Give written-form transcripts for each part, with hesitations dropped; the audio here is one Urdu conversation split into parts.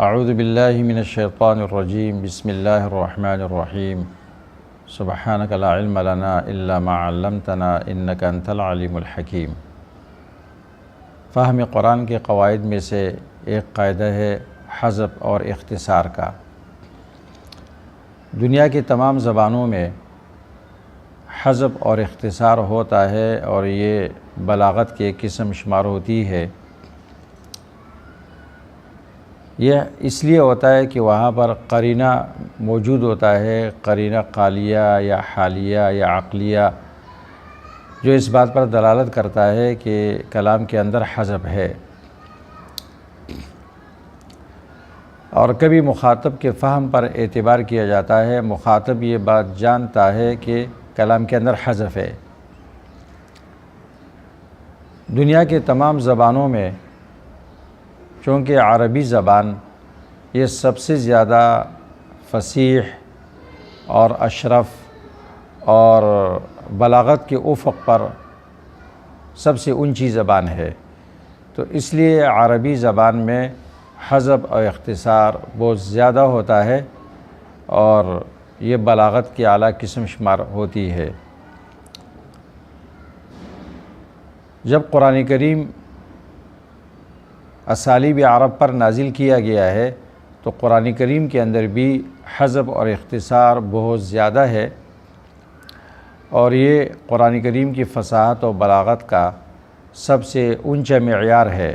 اعوذ باللہ من الشیطان الرجیم بسم اللہ الرحمن الرحیم سبحانک لا علم لنا الا ما علمتنا انک انت العلیم الحکیم۔ فہم قرآن کے قواعد میں سے ایک قاعدہ ہے حذف اور اختصار کا۔ دنیا کی تمام زبانوں میں حذف اور اختصار ہوتا ہے اور یہ بلاغت کی ایک قسم شمار ہوتی ہے۔ یہ اس لیے ہوتا ہے کہ وہاں پر قرینہ موجود ہوتا ہے، قرینہ قالیہ یا حالیہ یا عقلیہ، جو اس بات پر دلالت کرتا ہے کہ کلام کے اندر حذف ہے۔ اور کبھی مخاطب کے فہم پر اعتبار کیا جاتا ہے، مخاطب یہ بات جانتا ہے کہ کلام کے اندر حذف ہے۔ دنیا کے تمام زبانوں میں چونکہ عربی زبان یہ سب سے زیادہ فصیح اور اشرف اور بلاغت کے افق پر سب سے اونچی زبان ہے، تو اس لیے عربی زبان میں حذف اور اختصار بہت زیادہ ہوتا ہے اور یہ بلاغت کی اعلیٰ قسم شمار ہوتی ہے۔ جب قرآن کریم اسالیب عرب پر نازل کیا گیا ہے تو قرآن کریم کے اندر بھی حذف اور اختصار بہت زیادہ ہے، اور یہ قرآن کریم کی فصاحت و بلاغت کا سب سے اونچا معیار ہے۔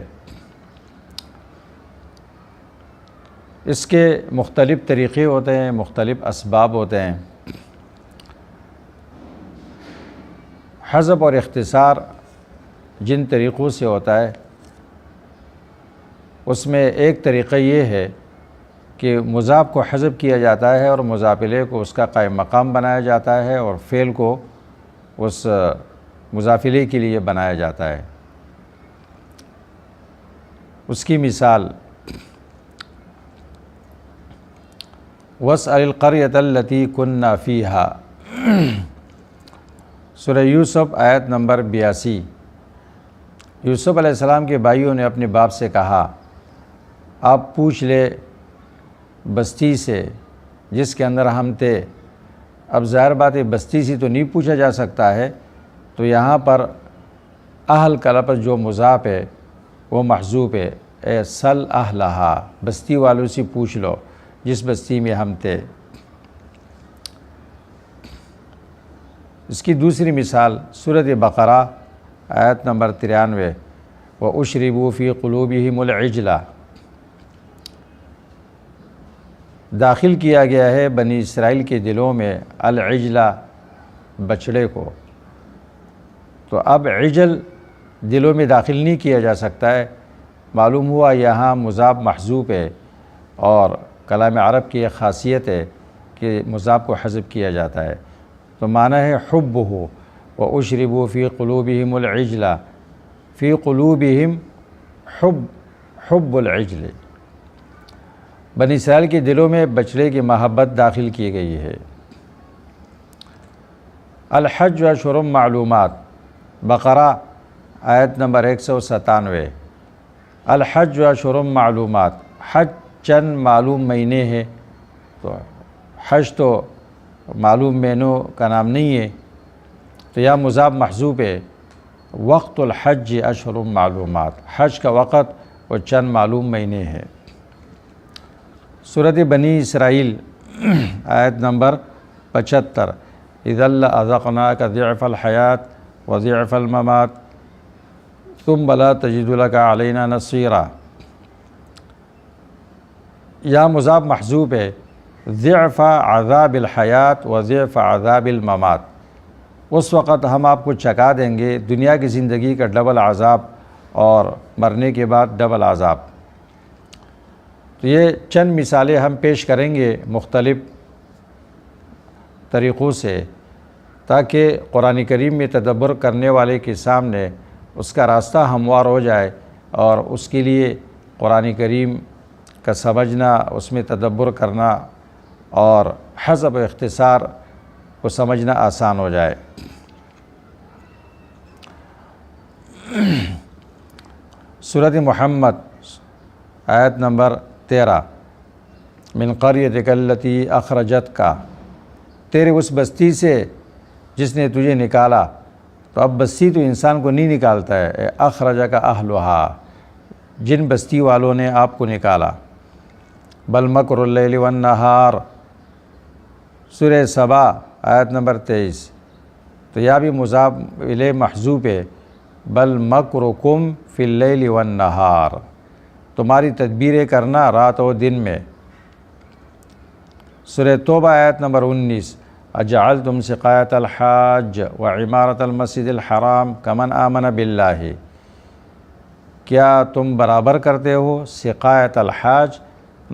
اس کے مختلف طریقے ہوتے ہیں، مختلف اسباب ہوتے ہیں۔ حذف اور اختصار جن طریقوں سے ہوتا ہے اس میں ایک طریقہ یہ ہے کہ مضاف کو حذف کیا جاتا ہے اور مضاف الیہ کو اس کا قائم مقام بنایا جاتا ہے اور فعل کو اس مضاف الیہ کے لیے بنایا جاتا ہے۔ اس کی مثال وَاسْأَلِ الْقَرْيَةَ الَّتِي كُنَّا فِيهَا، سورہ یوسف آیت نمبر 82۔ یوسف علیہ السلام کے بھائیوں نے اپنے باپ سے کہا، آپ پوچھ لے بستی سے جس کے اندر ہم تھے۔ اب ظاہر بات ہے بستی سے تو نہیں پوچھا جا سکتا ہے، تو یہاں پر اہل کا لفظ جو مضاف ہے وہ محذوف ہے۔ اے سل اہلہا، بستی والوں سے پوچھ لو جس بستی میں ہم تھے۔ اس کی دوسری مثال سورۃ بقرہ آیت نمبر 93، وَأُشْرِبُوا فِي قُلُوبِهِمُ الْعِجْلَ، داخل کیا گیا ہے بنی اسرائیل کے دلوں میں العجلہ، بچڑے کو۔ تو اب عجل دلوں میں داخل نہیں کیا جا سکتا ہے، معلوم ہوا یہاں مضاف محذوف ہے، اور کلام عرب کی ایک خاصیت ہے کہ مضاف کو حذف کیا جاتا ہے۔ تو معنی ہے حبہ، وَأُشْرِبُوا فِي قُلُوبِهِمُ الْعِجْلَ، فی قلوبہم حب العجل، بنی اسرائیل کے دلوں میں بچڑے کی محبت داخل کی گئی ہے۔ الحج اشہر معلومات، بقرہ آیت نمبر 197۔ الحج اشہر معلومات، حج چند معلوم مہینے ہیں، تو حج تو معلوم مہینوں کا نام نہیں ہے، تو یا مضاف محذوف ہے۔ وقت الحج اشہر معلومات، حج کا وقت وہ چند معلوم مہینے ہیں۔ سورۃ بنی اسرائیل آیت نمبر 75، اذا لأذقناک ضعف الحیاة وضعف الممات ثم لا تجد لک علینا نصیرا، یا مضاف محذوف ہے، ضعف عذاب الحیاة وضعف عذاب الممات، اس وقت ہم آپ کو چکا دیں گے دنیا کی زندگی کا ڈبل عذاب اور مرنے کے بعد ڈبل عذاب۔ تو یہ چند مثالیں ہم پیش کریں گے مختلف طریقوں سے، تاکہ قرآن کریم میں تدبر کرنے والے کے سامنے اس کا راستہ ہموار ہو جائے اور اس کے لیے قرآن کریم کا سمجھنا، اس میں تدبر کرنا اور حذف و اختصار کو سمجھنا آسان ہو جائے۔ سورۃ محمد آیت نمبر 13، من قریتک التی اخرجتک، تیرے اس بستی سے جس نے تجھے نکالا۔ تو اب بستی تو انسان کو نہیں نکالتا ہے، اخرجک اہلھا، جن بستی والوں نے آپ کو نکالا۔ بل مکر اللیل والنہار، سورہ سبا آیت نمبر 23۔ تو یا بھی مضاف الیہ محذوف ہے، بل مکرکم فی اللیل والنہار، تمہاری تدبیریں کرنا رات و دن میں۔ سورہ توبہ آیت نمبر 19، اجعلتم سقایۃ الحاج وعمارۃ المسجد الحرام کمن آمن باللہ، کیا تم برابر کرتے ہو سقایۃ الحاج،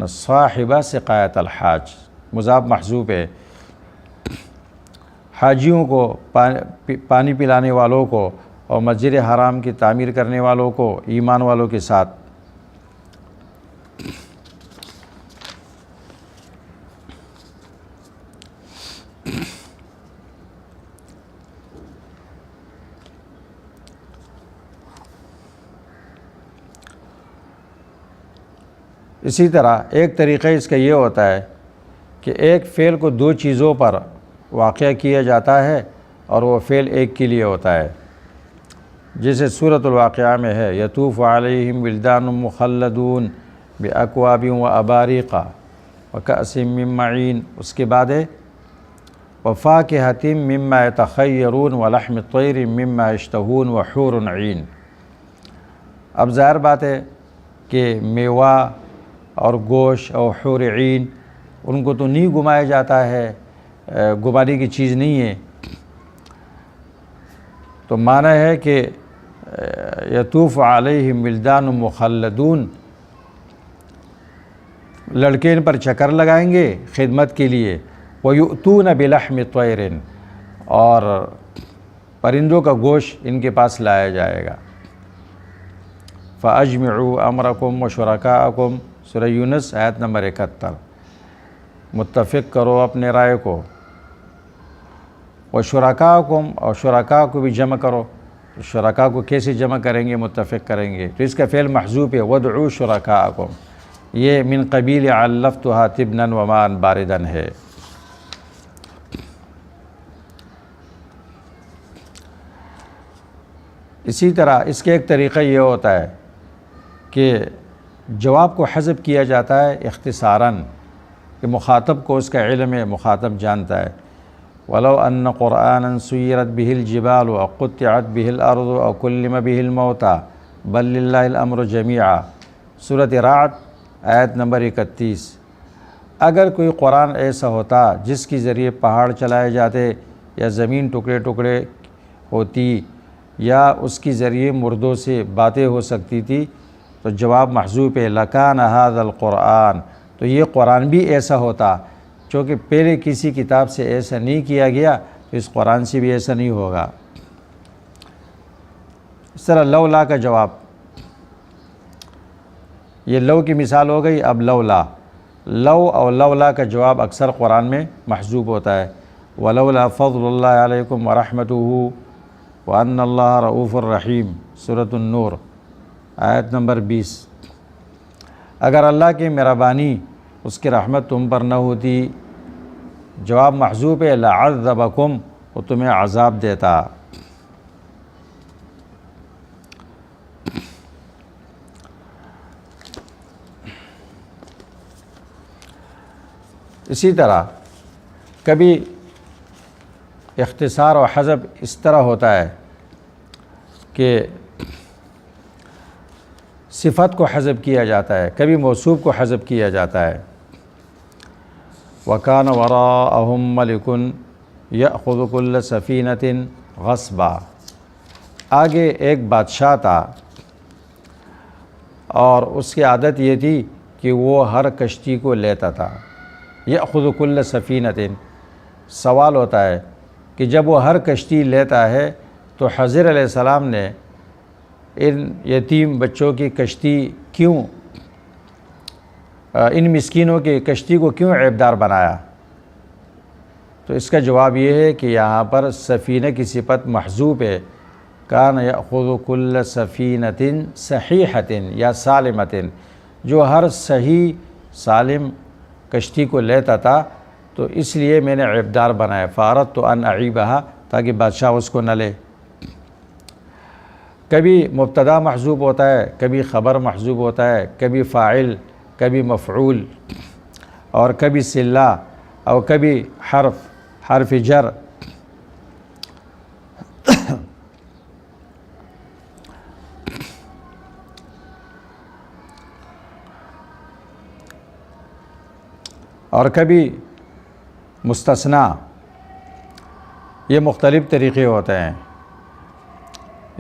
صاحبہ سقایۃ الحاج، مضاف محذوف ہے، حاجیوں کو پانی پلانے والوں کو اور مسجد حرام کی تعمیر کرنے والوں کو ایمان والوں کے ساتھ۔ اسی طرح ایک طریقہ اس کا یہ ہوتا ہے کہ ایک فعل کو دو چیزوں پر واقع کیا جاتا ہے اور وہ فعل ایک کے لیے ہوتا ہے، جیسے سورۃ الواقعہ میں ہے یطوف علیہم ولدان مخلدون باکواب واباریق وکأس من معین، اس کے بعد ہے وفاکہۃ مما یتخیرون ولحم طیر مما یشتہون وحور عین۔ اب ظاہر بات ہے کہ میوہ اور گوشت اور حور عین ان کو تو نہیں گمایا جاتا ہے، گمانے کی چیز نہیں ہے۔ تو معنی ہے کہ یطوف علیہم ولدان مخلدون، لڑکے ان پر چکر لگائیں گے خدمت کے لیے، وَيُؤْتُونَ بِلَحْمِ طَيْرٍ، اور پرندوں کا گوشت ان کے پاس لایا جائے گا۔ فَأَجْمِعُوا أَمْرَكُمْ وَشُرَكَاءَكُمْ، سورہ یونس آیت نمبر 71۔ متفق کرو اپنے رائے کو، وَشُرَكَاءَكُمْ، اور شرکاء کو بھی جمع کرو۔ شرکاء کو کیسے جمع کریں گے؟ متفق کریں گے، تو اس کا فعل محذوف ہے، وَادْعُوا شُرَكَاءَكُمْ، یہ من قبیل علفتھا تبنا وماء باردا ہے۔ اسی طرح اس کے ایک طریقہ یہ ہوتا ہے کہ جواب کو حذف کیا جاتا ہے اختصاراً، کہ مخاطب کو اس کا علم ہے، مخاطب جانتا ہے۔ وَلَوْ أَنَّ قُرْآنًا سُيِّرَتْ بِهِ الْجِبَالُ وَقُطِّعَتْ بِهِ الْأَرْضُ وَكُلِّمَ بِهِ الْمَوْتَى بَل لِلَّهِ الْأَمْرُ جَمِيعًا، سورۃ رعد آیت نمبر 31۔ اگر کوئی قرآن ایسا ہوتا جس کے ذریعے پہاڑ چلائے جاتے یا زمین ٹکڑے ٹکڑے ہوتی یا اس کے ذریعے مردوں سے باتیں ہو سکتی تھی، تو جواب محذوف ہے، لَكَانَ هَذَا الْقُرْآنُ، تو یہ قرآن بھی ایسا ہوتا، چونکہ پہلے کسی کتاب سے ایسا نہیں کیا گیا تو اس قرآن سے بھی ایسا نہیں ہوگا۔ اس طرح لولا کا جواب، یہ لو کی مثال ہو گئی، اب لولا، لو اور لولا کا جواب اکثر قرآن میں محذوف ہوتا ہے۔ وَلَوْلَا فَضْلُ اللَّهِ عَلَيْكُمْ وَرَحْمَتُهُ وَأَنَّ اللَّهَ رَءُوفٌ رَحِيمٌ، سورۃ النور آیت نمبر 20۔ اگر اللہ کی مہربانی، اس کی رحمت تم پر نہ ہوتی، جواب محذوف ہے، لَعَذَّبَكُمْ، وہ تمہیں عذاب دیتا۔ اسی طرح کبھی اختصار و حذف اس طرح ہوتا ہے کہ صفت کو حذف کیا جاتا ہے، کبھی موصوف کو حذف کیا جاتا ہے۔ وَكَانَ وَرَاءَهُم مَلِكٌ يَأْخُذُ كُلَّ سَفِينَةٍ غَصْبًا، آگے ایک بادشاہ تھا اور اس کی عادت یہ تھی کہ وہ ہر کشتی کو لیتا تھا۔ يَأْخُذُ كُلَّ سَفِينَةٍ، سوال ہوتا ہے کہ جب وہ ہر کشتی لیتا ہے تو خضر علیہ السلام نے ان یتیم بچوں کی کشتی کیوں، ان مسکینوں کی کشتی کو کیوں عیبدار بنایا؟ تو اس کا جواب یہ ہے کہ یہاں پر سفینہ کی صفت محذوف ہے، کان یأخذ کل سفینۃ صحیحۃ یا سالمۃ، جو ہر صحیح سالم کشتی کو لیتا تھا، تو اس لیے میں نے عیبدار بنایا، فاردت ان اعیبہا، تاکہ بادشاہ اس کو نہ لے۔ کبھی مبتدا محذوف ہوتا ہے، کبھی خبر محذوف ہوتا ہے، کبھی فاعل، کبھی مفعول، اور کبھی صلہ، اور کبھی حرف جر۔ اور کبھی مستثنیٰ۔ یہ مختلف طریقے ہوتے ہیں۔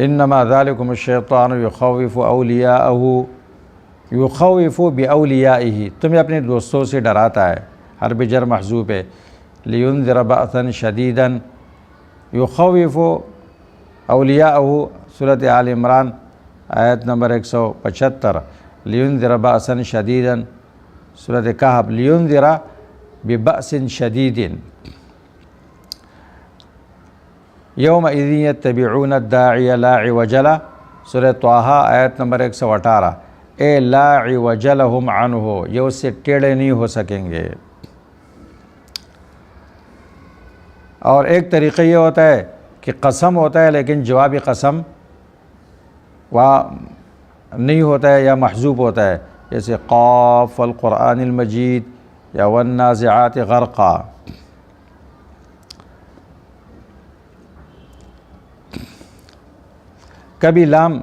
انما ذالکم الشیطان یخوف اولیاءہ، یخوف باولیائہ، تمہیں اپنے دوستوں سے ڈراتا ہے، حرف جر محذوف ہے، لینذر بأسا شدیدا، یخوف اولیاءہ، سورۃ آل عمران آیت نمبر 175، لینذر بأسا شدیدا، سورۃ کہف، لینذر ببأس شدید، یومئذ یتبعون الداعی لا عوج لہ، سورۃ طٰہٰ آیت نمبر 118، اے لا عوج لہم عنہ، یہ اس سے ٹیڑھے نہیں ہو سکیں گے۔ اور ایک طریقہ یہ ہوتا ہے کہ قسم ہوتا ہے لیکن جواب قسم وہاں نہیں ہوتا ہے یا محذوف ہوتا ہے، جیسے قاف والقرآن المجید یا والنازعات غرقا۔ کبھی لام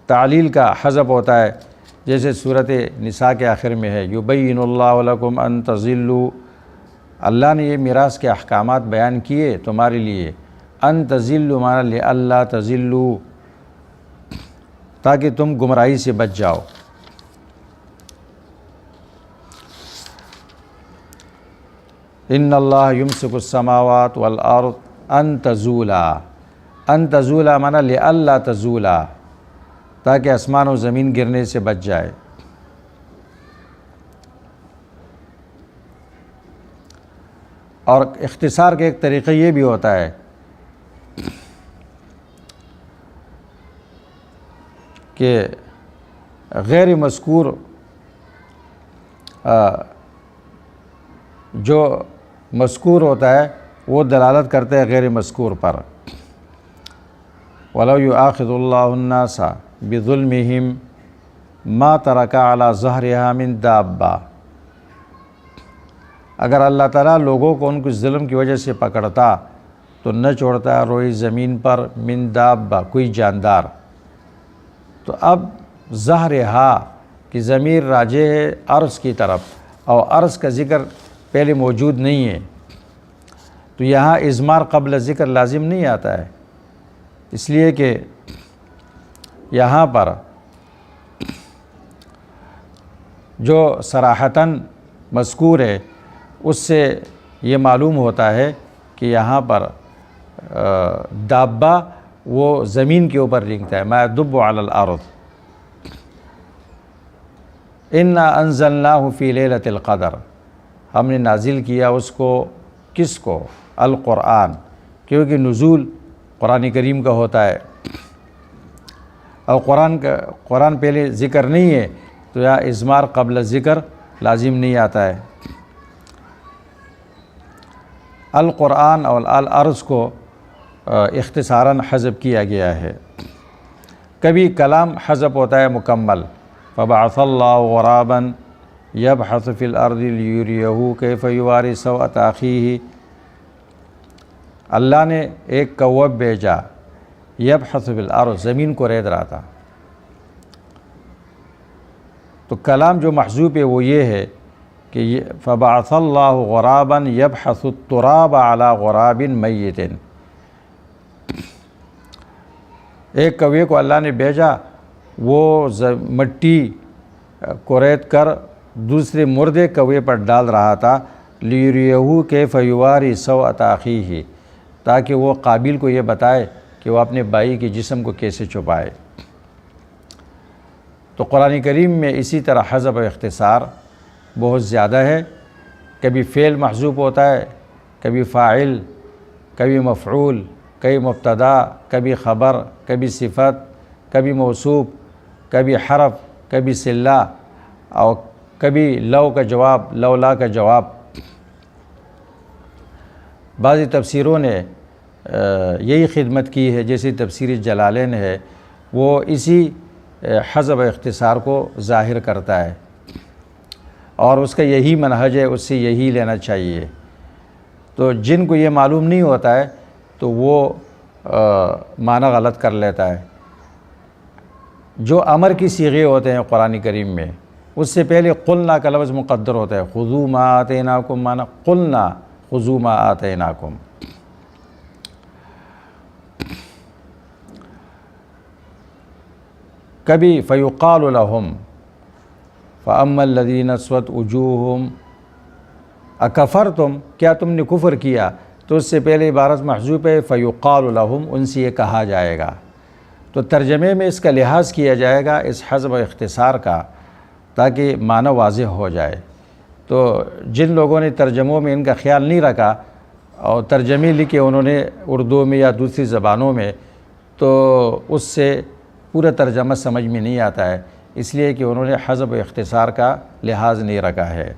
تعلیل کا حذف ہوتا ہے، جیسے صورت نساء کے آخر میں ہے، یبین اللہ لکم ان تضلوا، اللہ نے یہ میراث کے احکامات بیان کیے تمہارے لیے، ان تضلوا معنی لئلا تضلوا، تاکہ تم گمراہی سے بچ جاؤ۔ ان اللہ یمسک السماوات والارض ان تزولا، ان تزولا معنی لئلا تزولا، تاکہ آسمان و زمین گرنے سے بچ جائے۔ اور اختصار کا ایک طریقہ یہ بھی ہوتا ہے کہ غیر مذکور جو مذکور ہوتا ہے وہ دلالت کرتے ہیں غیر مذکور پر۔ وَلَوْ يُؤَاخِذُ اللَّهُ النَّاسَ بِظُلْمِهِمْ مَا تَرَكَ عَلَى ظَهْرِهَا مِن دَابَّةٍ، اگر اللہ تعالیٰ لوگوں کو ان کے ظلم کی وجہ سے پکڑتا تو نہ چھوڑتا روئی زمین پر من دابہ، کوئی جاندار۔ تو اب ظَهْرِهَا کی ضمیر راجع ہے عرض کی طرف، اور عرض کا ذکر پہلے موجود نہیں ہے، تو یہاں اضمار قبل ذکر لازم نہیں آتا ہے، اس لیے کہ یہاں پر جو صراحتاً مذکور ہے اس سے یہ معلوم ہوتا ہے کہ یہاں پر دابہ وہ زمین کے اوپر رینگتا ہے، ما یدب علی الارض۔ انا انزلناہ فی لیلۃ القدر، ہم نے نازل کیا اس کو، کس کو؟ القرآن، کیونکہ نزول قرآن کریم کا ہوتا ہے، اور قرآن پہلے ذکر نہیں ہے تو یہاں اضمار قبل ذکر لازم نہیں آتا ہے۔ القرآن اور الارض کو اختصاراً حذف کیا گیا ہے۔ کبھی کلام حذف ہوتا ہے مکمل، فبعث اللہ غرابا یبحث فی الارض لیریہ کیف یواری سوءۃ اخیہ، اللہ نے ایک کوّب بھیجا، یبحث فی الارض، زمین کو رید رہا تھا۔ تو کلام جو محذوف ہے وہ یہ ہے کہ فبعث اللہ غرابا یبحث التراب علی غراب میت، ایک کوے کو اللہ نے بھیجا، وہ مٹی کو رید کر دوسرے مردے کوے پر ڈال رہا تھا، لیریہ کیف یواری سوءۃ اخیہ، تاکہ وہ قابل کو یہ بتائے کہ وہ اپنے بھائی کے جسم کو کیسے چھپائے۔ تو قرآن کریم میں اسی طرح حذف و اختصار بہت زیادہ ہے، کبھی فعل محذوف ہوتا ہے، کبھی فاعل، کبھی مفعول، کبھی مبتدا، کبھی خبر، کبھی صفت، کبھی موصوف، کبھی حرف، کبھی صلہ، اور کبھی لو کا جواب لولا کا جواب۔ بعضی تفسیروں نے یہی خدمت کی ہے، جیسے تفسیر جلالین ہے، وہ اسی حذف اختصار کو ظاہر کرتا ہے اور اس کا یہی منہج ہے، اس سے یہی لینا چاہیے۔ تو جن کو یہ معلوم نہیں ہوتا ہے تو وہ معنی غلط کر لیتا ہے۔ جو امر کی صیغے ہوتے ہیں قرآن کریم میں، اس سے پہلے قلنا کا لفظ مقدر ہوتا ہے، خذوا ما آتیناکم، معنی قلنا خذوا ما آتیناکم۔ کبھی فیقال لہم فاما الذین اسودت وجوہہم اکفرتم، کیا تم نے کفر کیا؟ تو اس سے پہلے عبارت محذوف ہے، فیقال لہم، ان سے یہ کہا جائے گا۔ تو ترجمے میں اس کا لحاظ کیا جائے گا، اس حذف و اختصار کا، تاکہ معنی واضح ہو جائے۔ تو جن لوگوں نے ترجموں میں ان کا خیال نہیں رکھا اور ترجمے لکھے انہوں نے اردو میں یا دوسری زبانوں میں، تو اس سے پورا ترجمہ سمجھ میں نہیں آتا ہے، اس لیے کہ انہوں نے حذف و اختصار کا لحاظ نہیں رکھا ہے۔